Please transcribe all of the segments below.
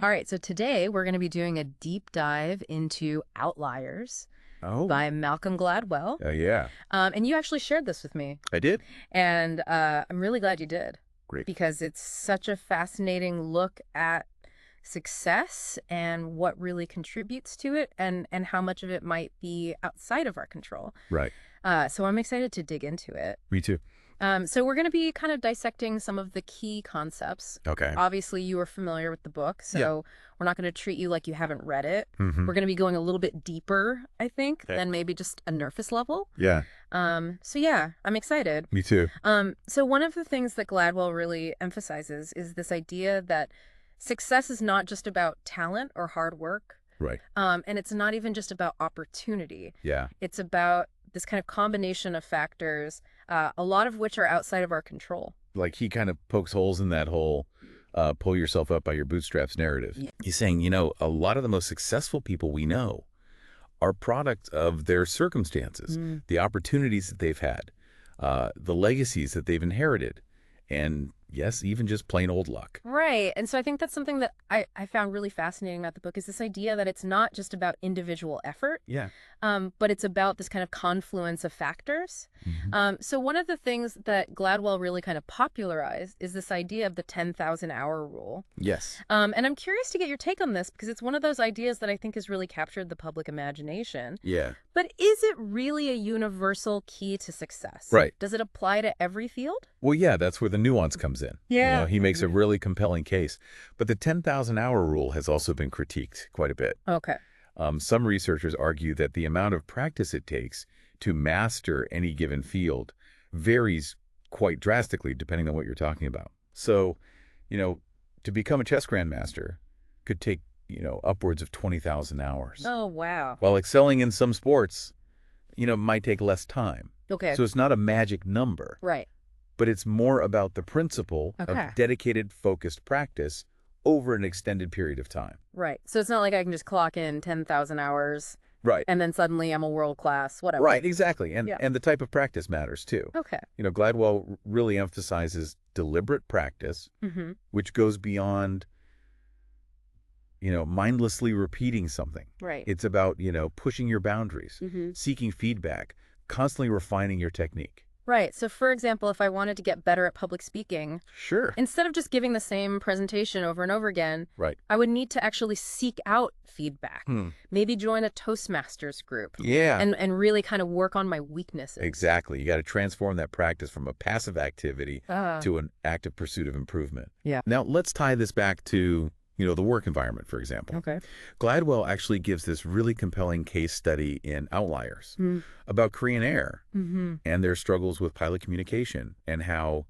All right, so today we're going to be doing a deep dive into Outliers Oh, by Malcolm Gladwell. yeah, And you actually shared this with me, I did. and I'm really glad you did Great. because it's such a fascinating look at success and what really contributes to it and how much of it might be outside of our control. Right. So I'm excited to dig into it. Me too. So we're going to be kind of dissecting some of the key concepts. Okay. Obviously, you are familiar with the book, so we're not going to treat you like you haven't read it. Mm-hmm. We're going to be going a little bit deeper, I think, Okay. than maybe just a surface level. Yeah, So yeah, I'm excited. me too. So one of the things that Gladwell really emphasizes is this idea that success is not just about talent or hard work, Right. and it's not even just about opportunity. Yeah. It's about this kind of combination of factors, a lot of which are outside of our control. Like he kind of pokes holes in that whole pull yourself up by your bootstraps narrative. Yeah. He's saying, a lot of the most successful people we know are products of their circumstances, the opportunities that they've had, the legacies that they've inherited, and yes, even just plain old luck. Right. And so I think that's something that I found really fascinating about the book is this idea that it's not just about individual effort, Yeah. but it's about this kind of confluence of factors. Mm-hmm. So one of the things that Gladwell really kind of popularized is this idea of the 10,000-hour rule. Yes. And I'm curious to get your take on this because it's one of those ideas that I think has really captured the public imagination. Yeah. But is it really a universal key to success? Right. Does it apply to every field? Well, yeah, that's where the nuance comes in. Yeah. He makes a really compelling case. But the 10,000-hour rule has also been critiqued quite a bit. Okay. Some researchers argue that the amount of practice it takes to master any given field varies quite drastically depending on what you're talking about. So, to become a chess grandmaster could take, upwards of 20,000 hours. Oh, wow. While excelling in some sports, might take less time. Okay. So it's not a magic number. Right. But it's more about the principle Okay. of dedicated, focused practice over an extended period of time. Right. So it's not like I can just clock in 10,000 hours Right. and then suddenly I'm a world class, whatever. Right, exactly. And Yeah. and the type of practice matters too. Okay. Gladwell really emphasizes deliberate practice, Mm-hmm. which goes beyond, mindlessly repeating something. Right. It's about, pushing your boundaries, Mm-hmm. seeking feedback, constantly refining your technique. Right. So for example, if I wanted to get better at public speaking, Sure. instead of just giving the same presentation over and over again, Right. I would need to actually seek out feedback. Maybe join a Toastmasters group. Yeah. And really kind of work on my weaknesses. Exactly. You got to transform that practice from a passive activity Ah. to an active pursuit of improvement. Yeah. Now, let's tie this back to, the work environment, for example. Okay. Gladwell actually gives this really compelling case study in Outliers about Korean Air Mm-hmm. and their struggles with pilot communication and how,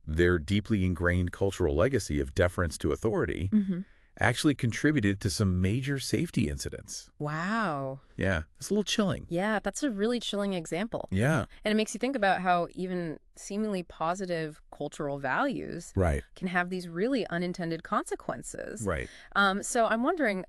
their deeply ingrained cultural legacy of deference to authority Mm-hmm. actually contributed to some major safety incidents. Wow. Yeah, it's a little chilling. Yeah, that's a really chilling example. Yeah. And it makes you think about how even seemingly positive cultural values Right. can have these really unintended consequences. Right. So I'm wondering,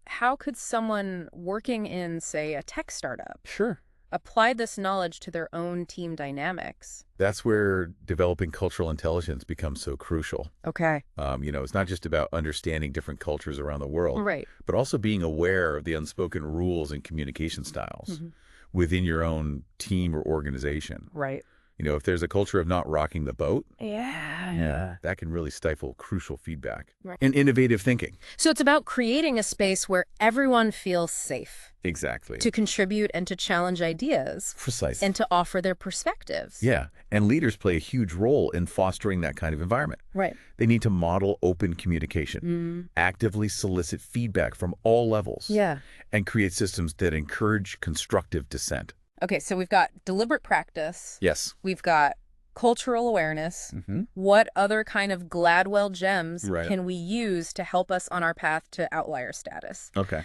how could someone working in, say, a tech startup Sure. apply this knowledge to their own team dynamics? That's where developing cultural intelligence becomes so crucial. Okay. It's not just about understanding different cultures around the world, Right. but also being aware of the unspoken rules and communication styles Mm-hmm. within your own team or organization. Right. If there's a culture of not rocking the boat, Yeah. that can really stifle crucial feedback Right. and innovative thinking. So it's about creating a space where everyone feels safe Exactly. to contribute and to challenge ideas Precisely. and to offer their perspectives. Yeah. And leaders play a huge role in fostering that kind of environment. Right. They need to model open communication, actively solicit feedback from all levels, Yeah. and create systems that encourage constructive dissent. Okay, so we've got deliberate practice. Yes. We've got cultural awareness. Mm-hmm. What other kind of Gladwell gems Right. can we use to help us on our path to outlier status? Okay.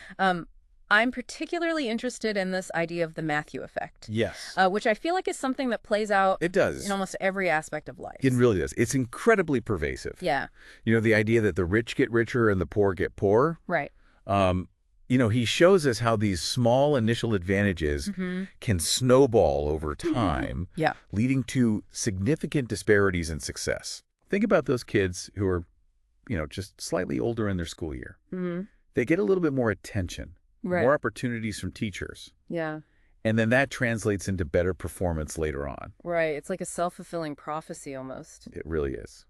I'm particularly interested in this idea of the Matthew effect, Yes. which I feel like is something that plays out It does. in almost every aspect of life. It really does. It's incredibly pervasive. Yeah, The idea that the rich get richer and the poor get poorer. right. He shows us how these small initial advantages can snowball over time, Yeah. leading to significant disparities in success. Think about those kids who are, just slightly older in their school year. Mm-hmm. They get a little bit more attention, Right. more opportunities from teachers. Yeah. And then that translates into better performance later on. Right. It's like a self-fulfilling prophecy almost. It really is.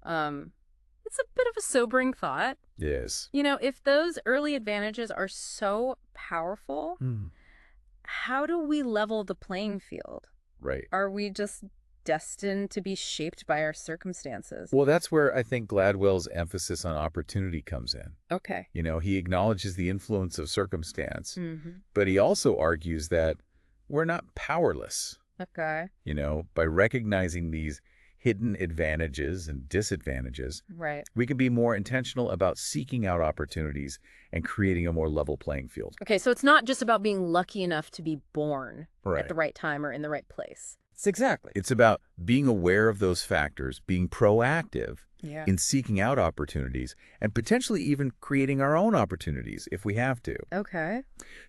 It's a bit of a sobering thought. Yes. If those early advantages are so powerful, how do we level the playing field? Right. Are we just destined to be shaped by our circumstances? Well, that's where I think Gladwell's emphasis on opportunity comes in. Okay. He acknowledges the influence of circumstance, Mm-hmm. but he also argues that we're not powerless, Okay. by recognizing these hidden advantages and disadvantages. Right. We can be more intentional about seeking out opportunities and creating a more level playing field. Okay, so it's not just about being lucky enough to be born Right. at the right time or in the right place. It's about being aware of those factors, being proactive Yeah. in seeking out opportunities, and potentially even creating our own opportunities if we have to. Okay.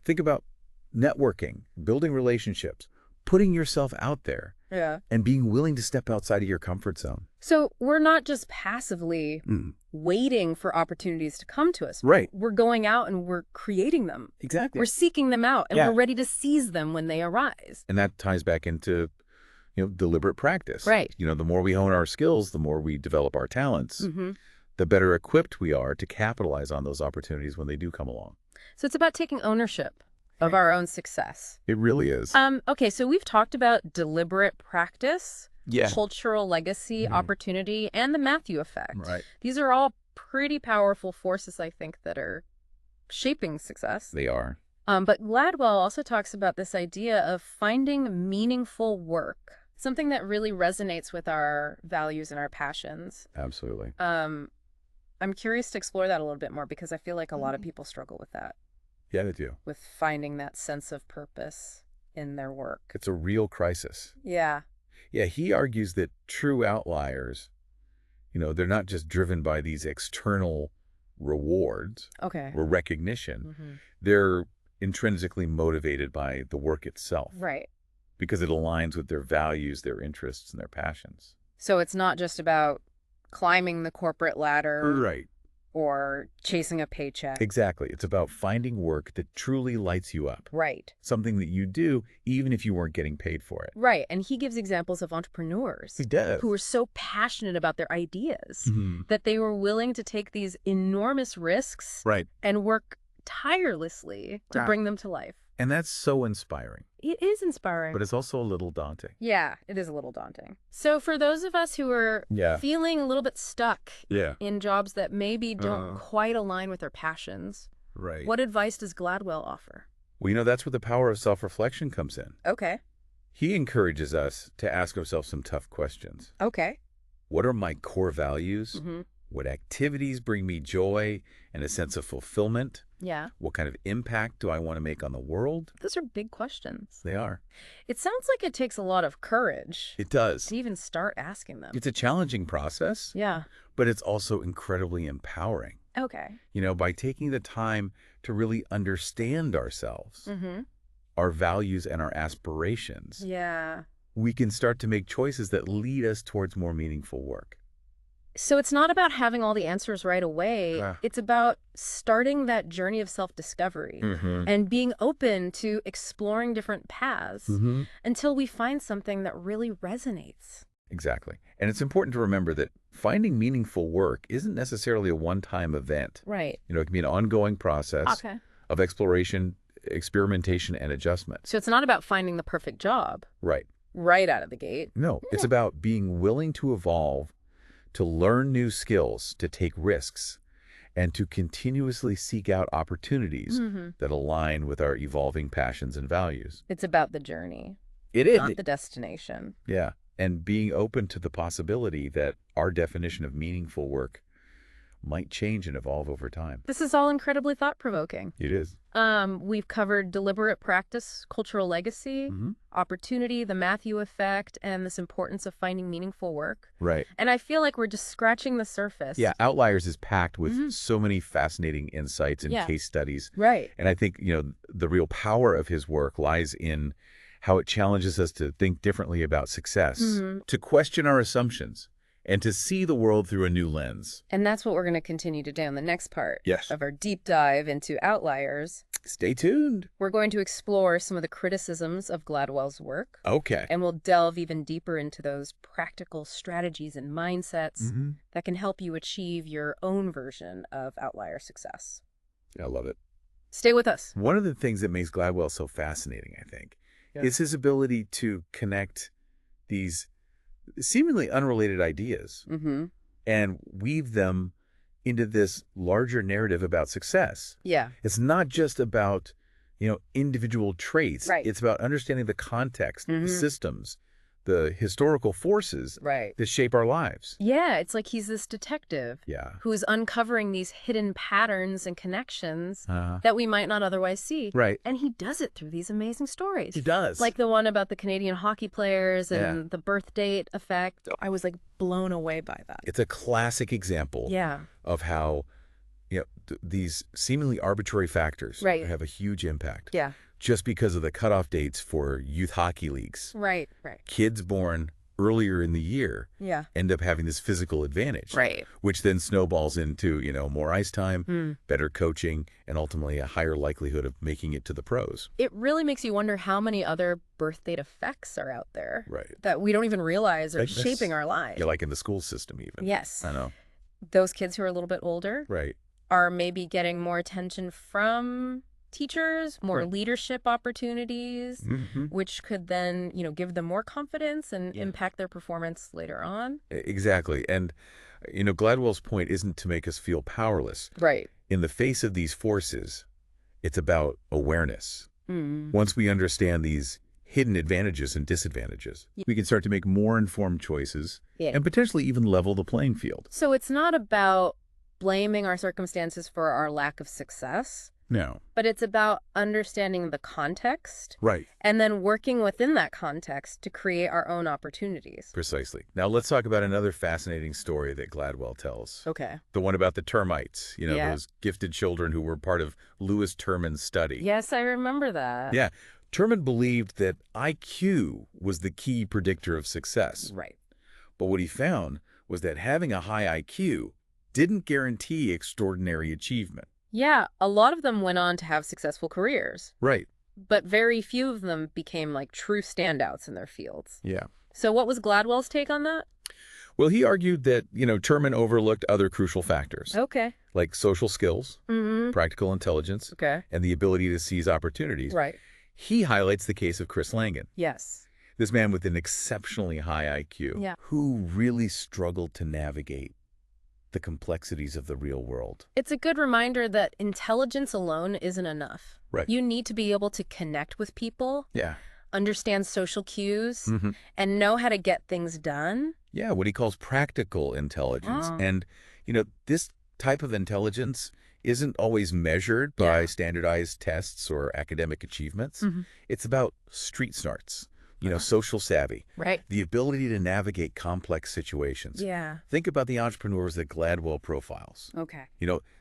Think about networking, building relationships, putting yourself out there, Yeah. and being willing to step outside of your comfort zone. So we're not just passively waiting for opportunities to come to us. Right. We're going out and we're creating them. Exactly. We're seeking them out, and Yeah. we're ready to seize them when they arise. And that ties back into, deliberate practice. Right. The more we hone our skills, the more we develop our talents, Mm-hmm. the better equipped we are to capitalize on those opportunities when they do come along. So it's about taking ownership of our own success. It really is. Okay, so we've talked about deliberate practice, Yeah. cultural legacy, opportunity, and the Matthew effect. Right. These are all pretty powerful forces, I think, that are shaping success. They are. But Gladwell also talks about this idea of finding meaningful work, something that really resonates with our values and our passions. Absolutely. I'm curious to explore that a little bit more because I feel like a lot of people struggle with that, Yeah, they do. with finding that sense of purpose in their work. It's a real crisis. Yeah. Yeah, he argues that true outliers, they're not just driven by these external rewards Okay. or recognition. Mm-hmm. They're intrinsically motivated by the work itself Right. because it aligns with their values, their interests, and their passions. So it's not just about climbing the corporate ladder Right. or chasing a paycheck. Exactly. It's about finding work that truly lights you up. Right. Something that you do even if you weren't getting paid for it. Right. And he gives examples of entrepreneurs He does. who were so passionate about their ideas Mhm. that they were willing to take these enormous risks Right. and work tirelessly to Ah. bring them to life. And that's so inspiring, It is inspiring. but it's also a little daunting. Yeah, it is a little daunting. So for those of us who are Yeah. feeling a little bit stuck Yeah. in jobs that maybe don't Uh-huh. quite align with our passions, Right. what advice does Gladwell offer? Well, that's where the power of self-reflection comes in. Okay. He encourages us to ask ourselves some tough questions. Okay. What are my core values? Mm-hmm. What activities bring me joy and a sense of fulfillment? Yeah. What kind of impact do I want to make on the world? Those are big questions. They are. It sounds like it takes a lot of courage It does. to even start asking them. It's a challenging process, Yeah. but it's also incredibly empowering. Okay. By taking the time to really understand ourselves, Mm-hmm. our values and our aspirations, Yeah. we can start to make choices that lead us towards more meaningful work. So it's not about having all the answers right away. Yeah. It's about starting that journey of self-discovery and being open to exploring different paths until we find something that really resonates. Exactly. And it's important to remember that finding meaningful work isn't necessarily a one-time event. Right. It can be an ongoing process Okay. of exploration, experimentation, and adjustment. So it's not about finding the perfect job Right. right out of the gate. No, it's about being willing to evolve, to learn new skills, to take risks, and to continuously seek out opportunities that align with our evolving passions and values. It's about the journey, It is. not the destination. Yeah. And being open to the possibility that our definition of meaningful work might change and evolve over time. This is all incredibly thought-provoking. It is. We've covered deliberate practice, cultural legacy, opportunity, the Matthew effect, and this importance of finding meaningful work. Right. And I feel like we're just scratching the surface. Yeah, Outliers is packed with so many fascinating insights and Yeah. case studies. Right. And I think, the real power of his work lies in how it challenges us to think differently about success, to question our assumptions, and to see the world through a new lens. And that's what we're going to continue to do in the next part Yes. of our deep dive into Outliers. Stay tuned. We're going to explore some of the criticisms of Gladwell's work. Okay. And we'll delve even deeper into those practical strategies and mindsets that can help you achieve your own version of outlier success. I love it. Stay with us. One of the things that makes Gladwell so fascinating, I think, is his ability to connect these seemingly unrelated ideas and weave them into this larger narrative about success. Yeah. It's not just about, individual traits. Right. It's about understanding the context, the systems, the historical forces that shape our lives. Yeah, it's like he's this detective who's uncovering these hidden patterns and connections that we might not otherwise see. Right. And he does it through these amazing stories. He does. Like the one about the Canadian hockey players and the birth date effect. I was like blown away by that. It's a classic example of how these seemingly arbitrary factors have a huge impact. Yeah. Just because of the cutoff dates for youth hockey leagues. Right. Kids born earlier in the year end up having this physical advantage. Right. Which then snowballs into, more ice time, better coaching, and ultimately a higher likelihood of making it to the pros. It really makes you wonder how many other birth date effects are out there Right. that we don't even realize are Like shaping our lives. Yeah, like in the school system even. Yes. I know. Those kids who are a little bit older Right. are maybe getting more attention from teachers, more leadership opportunities, which could then, give them more confidence and impact their performance later on. Exactly. And, Gladwell's point isn't to make us feel powerless. Right. In the face of these forces, it's about awareness. Once we understand these hidden advantages and disadvantages, we can start to make more informed choices and potentially even level the playing field. So it's not about blaming our circumstances for our lack of success. No. But it's about understanding the context. Right. And then working within that context to create our own opportunities. Precisely. Now let's talk about another fascinating story that Gladwell tells. Okay. The one about the termites, those gifted children who were part of Lewis Terman's study. Yes, I remember that. Yeah. Terman believed that IQ was the key predictor of success. Right. But what he found was that having a high IQ didn't guarantee extraordinary achievement. Yeah, a lot of them went on to have successful careers. Right. But very few of them became like true standouts in their fields. Yeah. So what was Gladwell's take on that? Well, he argued that, Terman overlooked other crucial factors. Okay. Like social skills, practical intelligence, and the ability to seize opportunities. Right. He highlights the case of Chris Langan. Yes. This man with an exceptionally high IQ who really struggled to navigate the complexities of the real world. It's a good reminder that intelligence alone isn't enough. Right. You need to be able to connect with people, understand social cues, and know how to get things done. Yeah, what he calls practical intelligence. And, this type of intelligence isn't always measured by standardized tests or academic achievements. It's about street smarts. Social savvy. Right. The ability to navigate complex situations. Yeah. Think about the entrepreneurs that Gladwell profiles. Okay.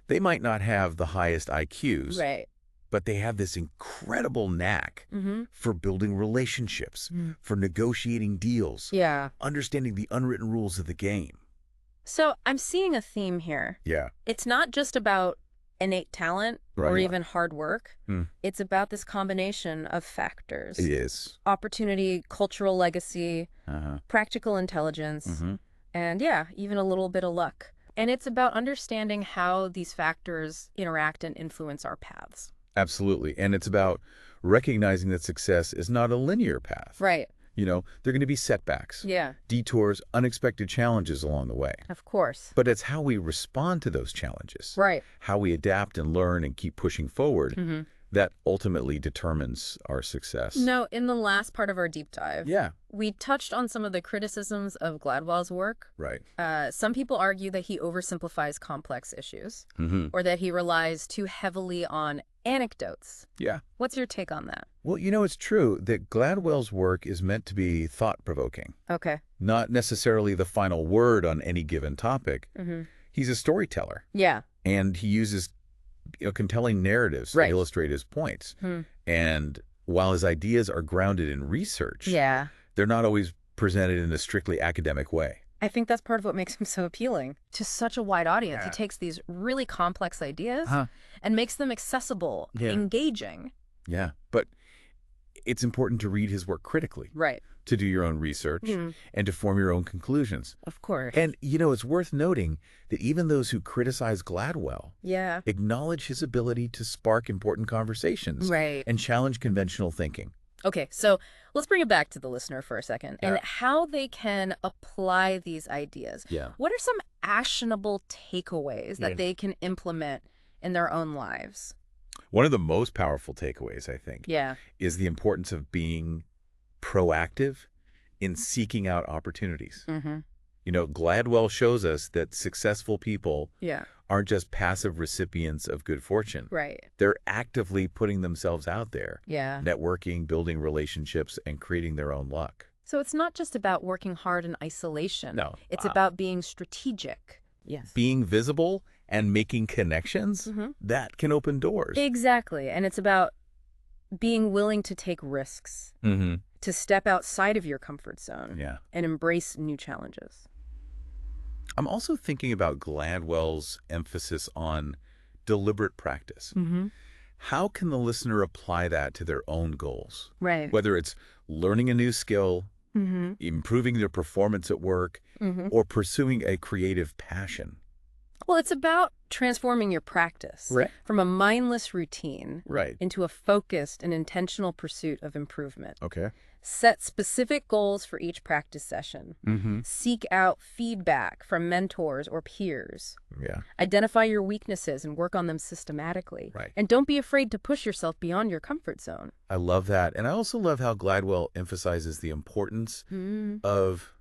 They might not have the highest IQs. Right. But they have this incredible knack for building relationships, for negotiating deals, understanding the unwritten rules of the game. So I'm seeing a theme here. Yeah. It's not just about innate talent or even hard work. It's about this combination of factors. It is. Opportunity, cultural legacy, practical intelligence, and even a little bit of luck. And it's about understanding how these factors interact and influence our paths. Absolutely. And it's about recognizing that success is not a linear path. Right. There are going to be setbacks, detours, unexpected challenges along the way. Of course. But it's how we respond to those challenges, how we adapt and learn and keep pushing forward, that ultimately determines our success. No, in the last part of our deep dive, we touched on some of the criticisms of Gladwell's work. Right. Some people argue that he oversimplifies complex issues or that he relies too heavily on anecdotes. Yeah. What's your take on that? Well, it's true that Gladwell's work is meant to be thought-provoking. Okay. Not necessarily the final word on any given topic. He's a storyteller. Yeah. And he uses compelling narratives to illustrate his points. And while his ideas are grounded in research, they're not always presented in a strictly academic way. I think that's part of what makes him so appealing to such a wide audience. Yeah. He takes these really complex ideas Huh. and makes them accessible, Yeah. engaging. Yeah. But it's important to read his work critically, Right. to do your own research, and to form your own conclusions. Of course. And, it's worth noting that even those who criticize Gladwell yeah. acknowledge his ability to spark important conversations Right. and challenge conventional thinking. Okay, so let's bring it back to the listener for a second and Yeah. how they can apply these ideas. Yeah. What are some actionable takeaways that they can implement in their own lives? One of the most powerful takeaways, I think, Yeah. is the importance of being proactive in seeking out opportunities. Mm-hmm. Gladwell shows us that successful people Yeah. aren't just passive recipients of good fortune. Right. They're actively putting themselves out there, Yeah. networking, building relationships, and creating their own luck. So it's not just about working hard in isolation. No. It's about being strategic. Yes. Being visible and making connections, that can open doors. Exactly. And it's about being willing to take risks, to step outside of your comfort zone, Yeah. and embrace new challenges. I'm also thinking about Gladwell's emphasis on deliberate practice. How can the listener apply that to their own goals? Right. Whether it's learning a new skill, improving their performance at work, or pursuing a creative passion. Well, it's about transforming your practice from a mindless routine Right. into a focused and intentional pursuit of improvement. Okay. Set specific goals for each practice session. Seek out feedback from mentors or peers. Yeah. Identify your weaknesses and work on them systematically. Right. And don't be afraid to push yourself beyond your comfort zone. I love that. And I also love how Gladwell emphasizes the importance of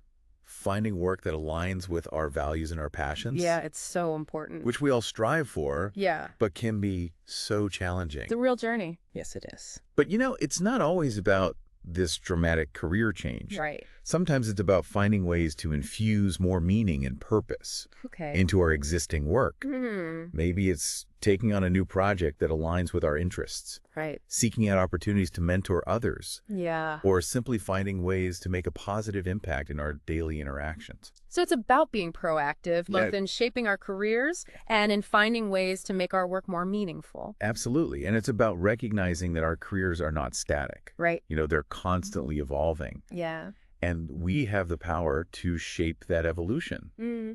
finding work that aligns with our values and our passions. Yeah, it's so important. Which we all strive for, Yeah. but can be so challenging. It's a real journey. Yes, it is. But it's not always about this dramatic career change. Right. Sometimes it's about finding ways to infuse more meaning and purpose Okay. into our existing work. Hmm. Maybe it's taking on a new project that aligns with our interests, Right. seeking out opportunities to mentor others, Yeah. or simply finding ways to make a positive impact in our daily interactions. So it's about being proactive, both in shaping our careers and in finding ways to make our work more meaningful. Absolutely. And it's about recognizing that our careers are not static. Right. They're constantly evolving. Yeah. And we have the power to shape that evolution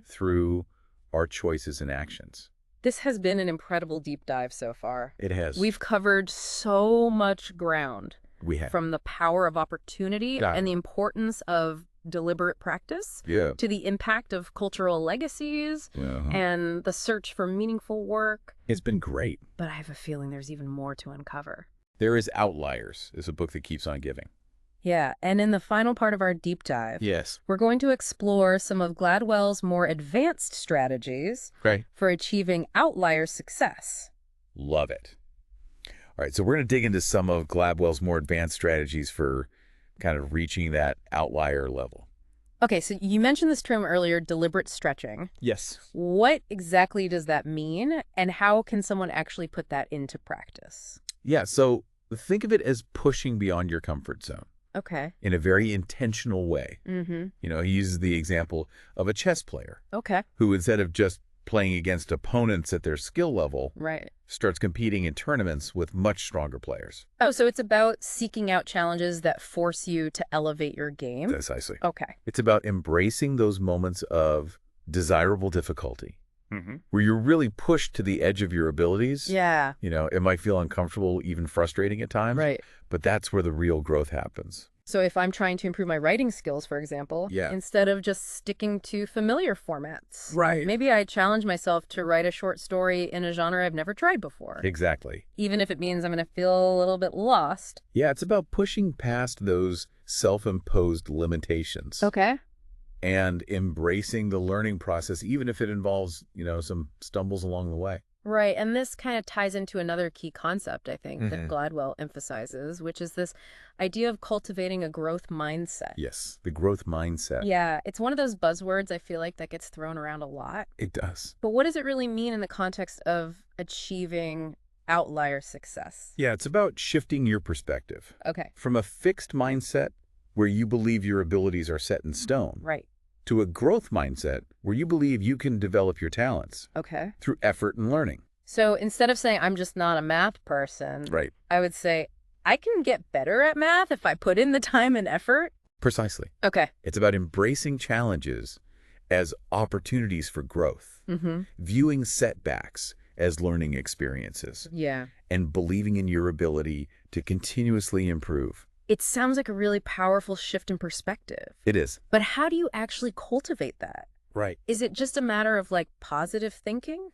through our choices and actions. This has been an incredible deep dive so far. It has. We've covered so much ground. We have. From the power of opportunity and the importance of deliberate practice to the impact of cultural legacies and the search for meaningful work. It's been great. But I have a feeling there's even more to uncover. There is Outliers, is a book that keeps on giving. Yeah, and in the final part of our deep dive, Yes. we're going to explore some of Gladwell's more advanced strategies for achieving outlier success. Love it. All right, so we're going to dig into some of Gladwell's more advanced strategies for kind of reaching that outlier level. Okay, so you mentioned this term earlier, deliberate stretching. Yes. What exactly does that mean, and how can someone actually put that into practice? Yeah, so think of it as pushing beyond your comfort zone. Okay. In a very intentional way. Mm-hmm. He uses the example of a chess player. Okay. Who, instead of just playing against opponents at their skill level, starts competing in tournaments with much stronger players. Oh, so it's about seeking out challenges that force you to elevate your game? Precisely. Okay. It's about embracing those moments of desirable difficulty, where you're really pushed to the edge of your abilities. Yeah. It might feel uncomfortable, even frustrating at times. Right. But that's where the real growth happens. So if I'm trying to improve my writing skills, for example, instead of just sticking to familiar formats, maybe I challenge myself to write a short story in a genre I've never tried before. Exactly. Even if it means I'm going to feel a little bit lost. Yeah, it's about pushing past those self-imposed limitations. Okay. And embracing the learning process, even if it involves, some stumbles along the way. Right. And this kind of ties into another key concept, I think, that Gladwell emphasizes, which is this idea of cultivating a growth mindset. Yes, the growth mindset. Yeah. It's one of those buzzwords I feel like that gets thrown around a lot. It does. But what does it really mean in the context of achieving outlier success? Yeah, it's about shifting your perspective. Okay. From a fixed mindset where you believe your abilities are set in stone. Right. to a growth mindset where you believe you can develop your talents Okay. through effort and learning. So instead of saying I'm just not a math person, Right. I would say I can get better at math if I put in the time and effort. Precisely. Okay. It's about embracing challenges as opportunities for growth, viewing setbacks as learning experiences, Yeah. and believing in your ability to continuously improve. It sounds like a really powerful shift in perspective. It is. But how do you actually cultivate that? Right. Is it just a matter of like positive thinking?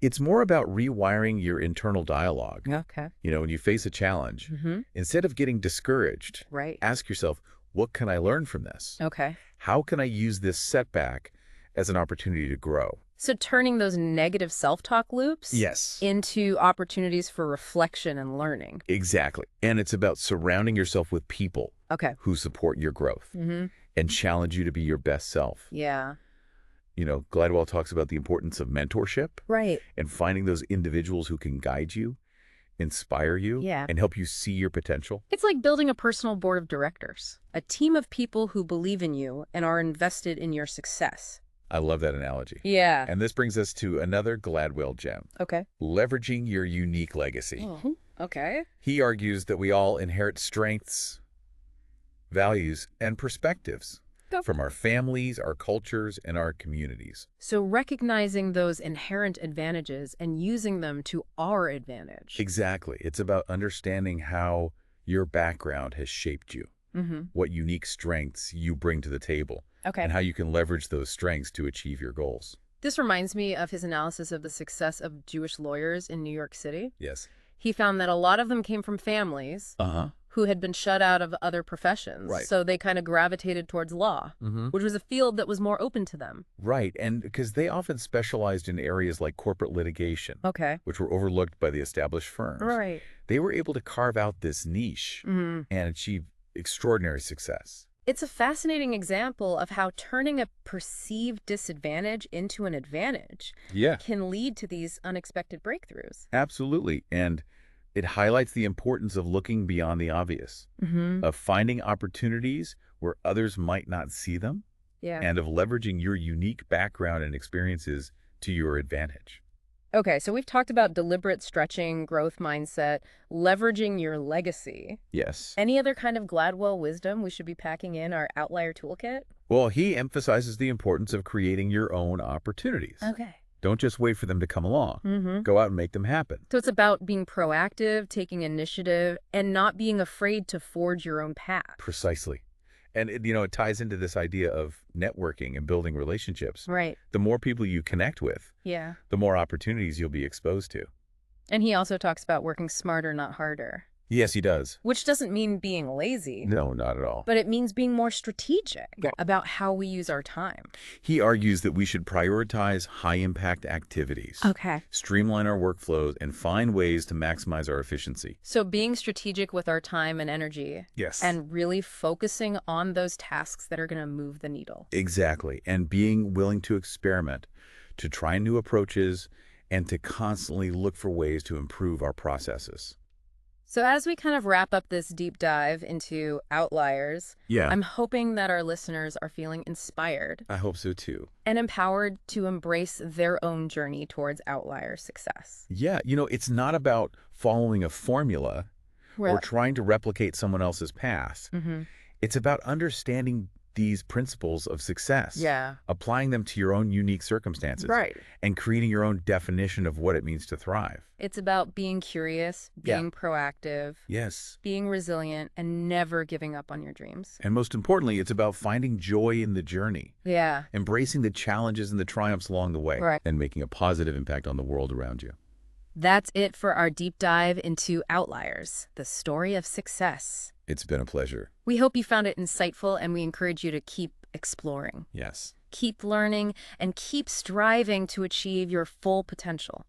It's more about rewiring your internal dialogue. Okay. When you face a challenge, instead of getting discouraged, Right. ask yourself, what can I learn from this? Okay. How can I use this setback as an opportunity to grow? So turning those negative self-talk loops Yes. into opportunities for reflection and learning. Exactly. And it's about surrounding yourself with people Okay. who support your growth and challenge you to be your best self. Yeah. Gladwell talks about the importance of mentorship Right. and finding those individuals who can guide you, inspire you, Yeah. and help you see your potential. It's like building a personal board of directors, a team of people who believe in you and are invested in your success. I love that analogy. Yeah. And this brings us to another Gladwell gem, Okay. leveraging your unique legacy. Oh, okay. He argues that we all inherit strengths, values, and perspectives from our families, our cultures, and our communities. So recognizing those inherent advantages and using them to our advantage. Exactly. It's about understanding how your background has shaped you, what unique strengths you bring to the table, Okay. and how you can leverage those strengths to achieve your goals. This reminds me of his analysis of the success of Jewish lawyers in New York City. Yes. He found that a lot of them came from families who had been shut out of other professions. Right. So they kind of gravitated towards law, which was a field that was more open to them. Right. And because they often specialized in areas like corporate litigation, Okay. which were overlooked by the established firms. Right. They were able to carve out this niche and achieve extraordinary success. It's a fascinating example of how turning a perceived disadvantage into an advantage can lead to these unexpected breakthroughs. Absolutely. And it highlights the importance of looking beyond the obvious, of finding opportunities where others might not see them, and of leveraging your unique background and experiences to your advantage. Okay, so we've talked about deliberate stretching, growth mindset, leveraging your legacy. Yes. Any other kind of Gladwell wisdom we should be packing in our outlier toolkit? Well, he emphasizes the importance of creating your own opportunities. Okay. Don't just wait for them to come along. Go out and make them happen. So it's about being proactive, taking initiative, and not being afraid to forge your own path. Precisely. And it ties into this idea of networking and building relationships. Right. The more people you connect with, the more opportunities you'll be exposed to. And he also talks about working smarter, not harder. Yes, he does. Which doesn't mean being lazy. No, not at all. But it means being more strategic about how we use our time. He argues that we should prioritize high-impact activities, Okay. streamline our workflows, and find ways to maximize our efficiency. So being strategic with our time and energy. Yes. And really focusing on those tasks that are going to move the needle. Exactly. And being willing to experiment, to try new approaches, and to constantly look for ways to improve our processes. So as we kind of wrap up this deep dive into Outliers, I'm hoping that our listeners are feeling inspired. I hope so too. And empowered to embrace their own journey towards outlier success. Yeah, it's not about following a formula or trying to replicate someone else's path. It's about understanding these principles of success, applying them to your own unique circumstances, and creating your own definition of what it means to thrive. It's about being curious, being proactive, being resilient, and never giving up on your dreams. And most importantly, it's about finding joy in the journey, embracing the challenges and the triumphs along the way, and making a positive impact on the world around you. That's it for our deep dive into Outliers, the story of success. It's been a pleasure. We hope you found it insightful, and we encourage you to keep exploring. Yes. Keep learning and keep striving to achieve your full potential.